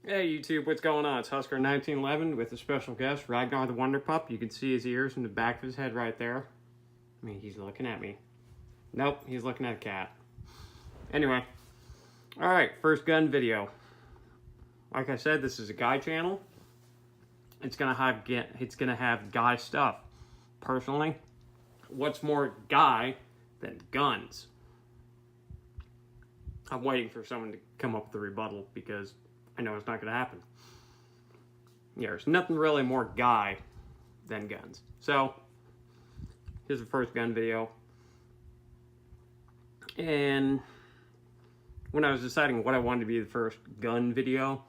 Hey YouTube, what's going on? It's Husker1911 with a special guest, Ragnar the Wonder Pup. You can see his ears in the back of his head right there. I mean, he's looking at me. Nope, he's looking at a cat. Anyway, alright, first gun video. Like I said, this is a guy channel. It's gonna have guy stuff. Personally, what's more guy than guns? I'm waiting for someone to come up with a rebuttal because I know it's not going to happen. Yeah, there's nothing really more guy than guns. So, here's the first gun video. And when I was deciding what I wanted to be the first gun video,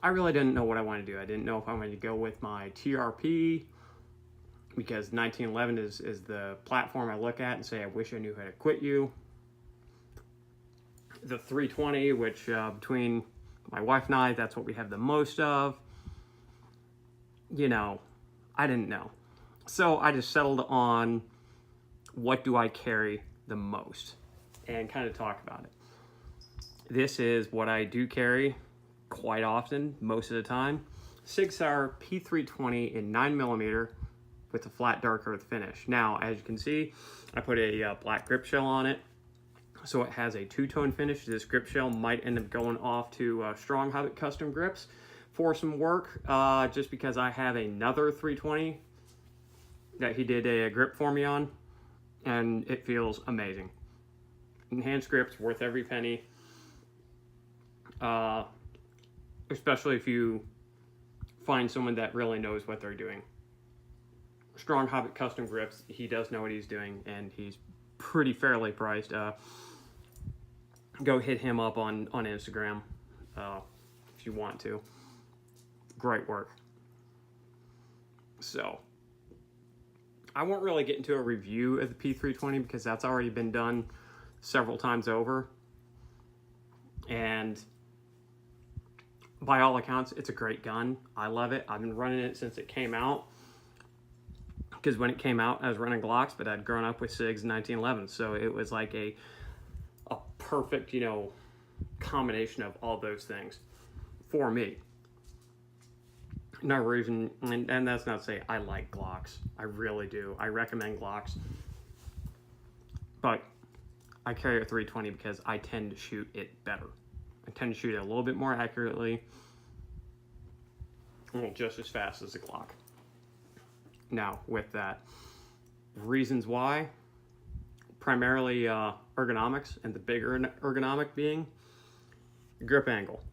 I really didn't know what I wanted to do. I didn't know if I wanted to go with my TRP, because 1911 is the platform I look at and say, I wish I knew how to quit you. The 320, which between my wife and I, that's what we have the most of. You know, I didn't know. So I just settled on what do I carry the most and kind of talk about it. This is what I do carry quite often, most of the time. Sig Sauer P320 in 9mm with a flat dark earth finish. Now, as you can see, I put a black grip shell on it. So it has a two-tone finish. This grip shell might end up going off to Strong Hobbit Custom Grips for some work, just because I have another 320 that he did a grip for me on, and it feels amazing. Enhanced grips, worth every penny, especially if you find someone that really knows what they're doing. Strong Hobbit Custom Grips, he does know what he's doing, and he's pretty fairly priced. Go hit him up on Instagram if you want to. Great work. So, I won't really get into a review of the P320 because that's already been done several times over. And by all accounts, it's a great gun. I love it. I've been running it since it came out. Because when it came out, I was running Glocks, but I'd grown up with SIGs in 1911. So it was like a perfect, you know, combination of all those things for me. No reason, and that's not to say I like Glocks. I really do. I recommend Glocks. But I carry a 320 because I tend to shoot it better. I tend to shoot it a little bit more accurately. Well, just as fast as a Glock. Now, with that, reasons why, primarily ergonomics, and the bigger ergonomic being grip angle.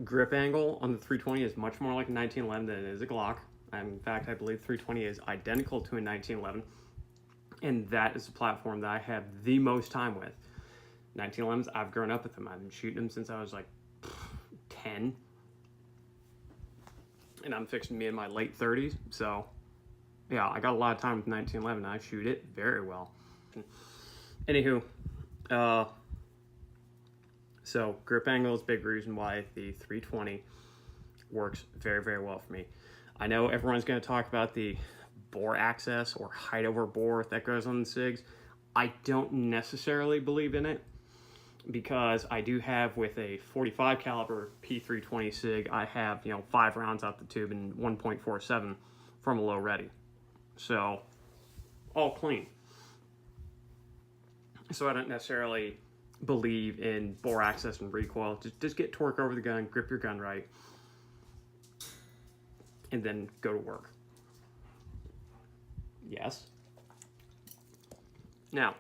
Grip angle on the 320 is much more like a 1911 than it is a Glock. In fact, I believe 320 is identical to a 1911, and that is the platform that I have the most time with. 1911s, I've grown up with them. I've been shooting them since I was like 10. And I'm fixing to be in my late 30s, so yeah, I got a lot of time with 1911. I shoot it very well. Anywho, so grip angle is a big reason why the 320 works very, very well for me. I know everyone's going to talk about the bore access or height over bore that goes on the SIGs. I don't necessarily believe in it, because I do have, with a 45 caliber P320 SIG, I have, you know, 5 rounds out the tube and 1.47 from a low ready. So, all clean. So I don't necessarily believe in bore access and recoil. Just get torque over the gun, grip your gun right, and then go to work. Yes. Now,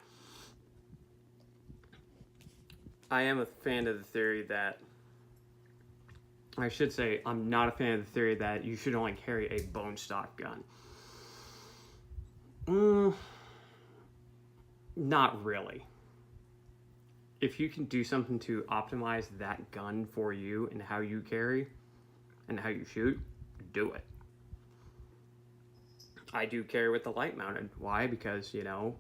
I am a fan of the theory that, I should say, I'm not a fan of the theory that you should only carry a bone stock gun. Not really. If you can do something to optimize that gun for you and how you carry and how you shoot, do it. I do carry with the light mounted. Why? Because, you know,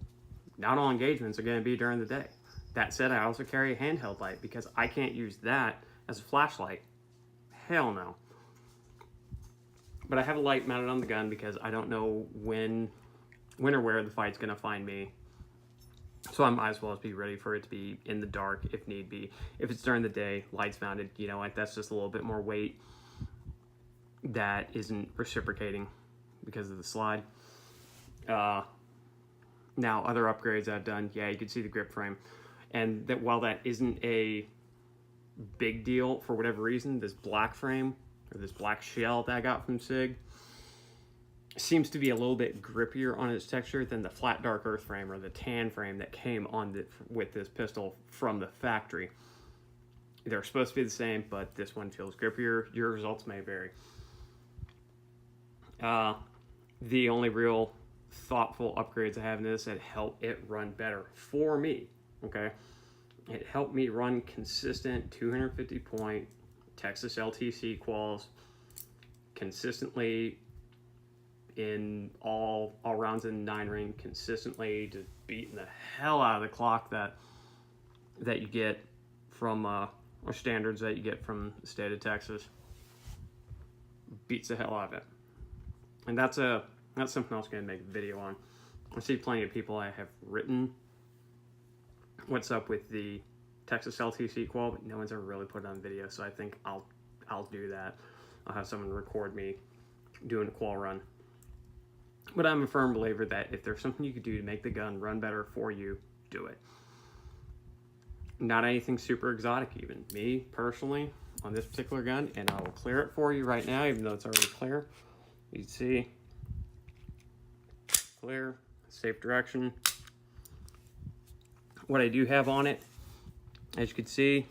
not all engagements are going to be during the day. That said, I also carry a handheld light because I can't use that as a flashlight. Hell no. But I have a light mounted on the gun because I don't know when or where the fight's going to find me. So I might as well be ready for it to be in the dark if need be. If it's during the day, lights mounted, you know, like that's just a little bit more weight that isn't reciprocating because of the slide. Now, other upgrades I've done, yeah, you can see the grip frame. And that while that isn't a big deal for whatever reason, this black frame, or this black shell that I got from Sig, seems to be a little bit grippier on its texture than the flat dark earth frame or the tan frame that came on with this pistol from the factory. They're supposed to be the same, but this one feels grippier. Your results may vary. The only real thoughtful upgrades I have in this that help it run better for me, okay? It helped me run consistent 250 point Texas LTC quals consistently in all rounds in 9 ring, consistently just beating the hell out of the clock that you get from or standards that you get from the state of Texas. Beats the hell out of it. And that's something else I'm gonna make a video on. I see plenty of people I have written what's up with the Texas LTC qual, but no one's ever really put it on video, so I think I'll do that. I'll have someone record me doing a qual run. But I'm a firm believer that if there's something you could do to make the gun run better for you, do it. Not anything super exotic even. Me, personally, on this particular gun, and I will clear it for you right now, even though it's already clear. You can see, clear, safe direction. What I do have on it, as you can see,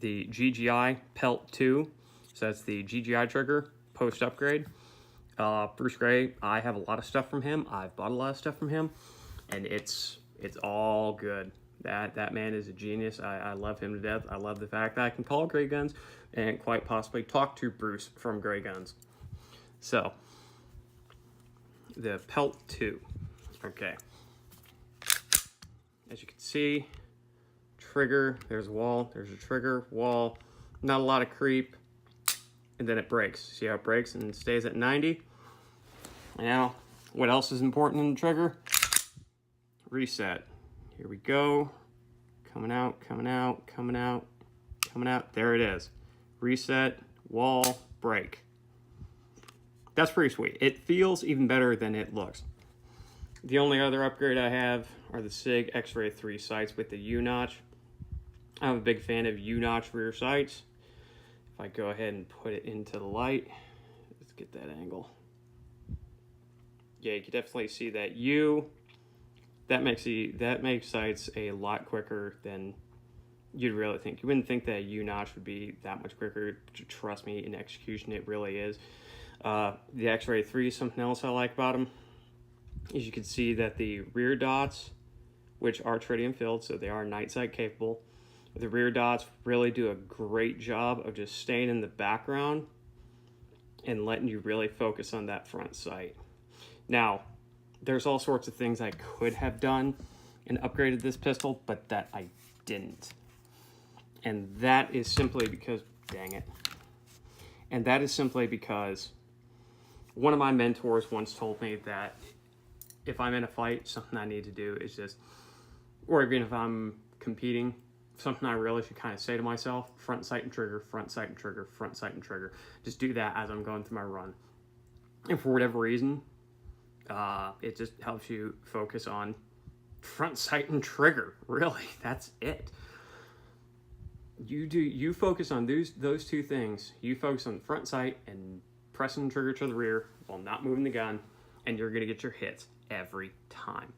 the GGI Pelt 2. So that's the GGI trigger post-upgrade. Bruce Gray, I have a lot of stuff from him. I've bought a lot of stuff from him, and it's all good. That man is a genius. I love him to death. I love the fact that I can call Gray Guns and quite possibly talk to Bruce from Gray Guns. So, the Pelt 2. Okay. As you can see, trigger, there's a wall, there's a trigger, wall, not a lot of creep, and then it breaks. See how it breaks and stays at 90? Now, what else is important in the trigger? Reset. Here we go. Coming out, coming out, coming out, coming out. There it is. Reset, wall, break. That's pretty sweet. It feels even better than it looks. The only other upgrade I have are the Sig X-Ray 3 sights with the U-notch. I'm a big fan of U-notch rear sights. If I go ahead and put it into the light, let's get that angle. Yeah, you can definitely see that U. That makes sights a lot quicker than you'd really think. You wouldn't think that U-notch would be that much quicker. Trust me, in execution, it really is. The X-Ray 3, something else I like about them, is you can see that the rear dots, which are tritium filled, so they are night sight capable, the rear dots really do a great job of just staying in the background and letting you really focus on that front sight. Now, there's all sorts of things I could have done and upgraded this pistol, but that I didn't. And that is simply because, dang it. And that is simply because one of my mentors once told me that if I'm in a fight, something I need to do is just, or even if I'm competing, something I really should kind of say to myself, front sight and trigger, front sight and trigger, front sight and trigger. Just do that as I'm going through my run. And for whatever reason, it just helps you focus on front sight and trigger. Really, that's it. You focus on those two things. You focus on the front sight and pressing the trigger to the rear while not moving the gun, and you're gonna get your hits every time.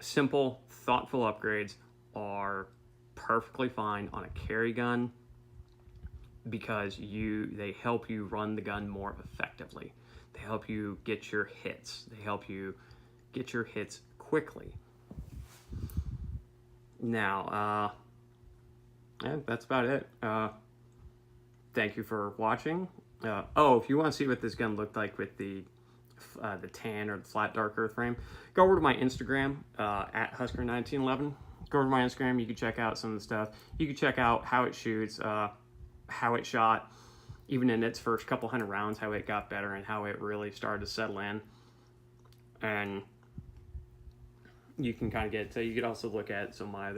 Simple, thoughtful upgrades are perfectly fine on a carry gun because they help you run the gun more effectively. They help you get your hits. They help you get your hits quickly. Now, yeah, that's about it. Thank you for watching. If you want to see what this gun looked like with the tan or the flat dark earth frame, go over to my Instagram at Husker1911. Go over to my Instagram. You can check out some of the stuff. You can check out how it shoots, how it shot, even in its first couple hundred rounds, how it got better and how it really started to settle in. And you can kind of get. So you could also look at some of my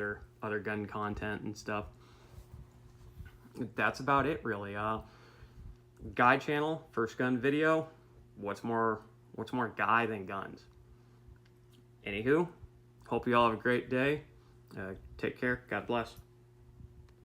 other gun content and stuff. That's about it, really. Guy channel, first gun video. What's more guy than guns? Anywho, hope you all have a great day. Take care. God bless.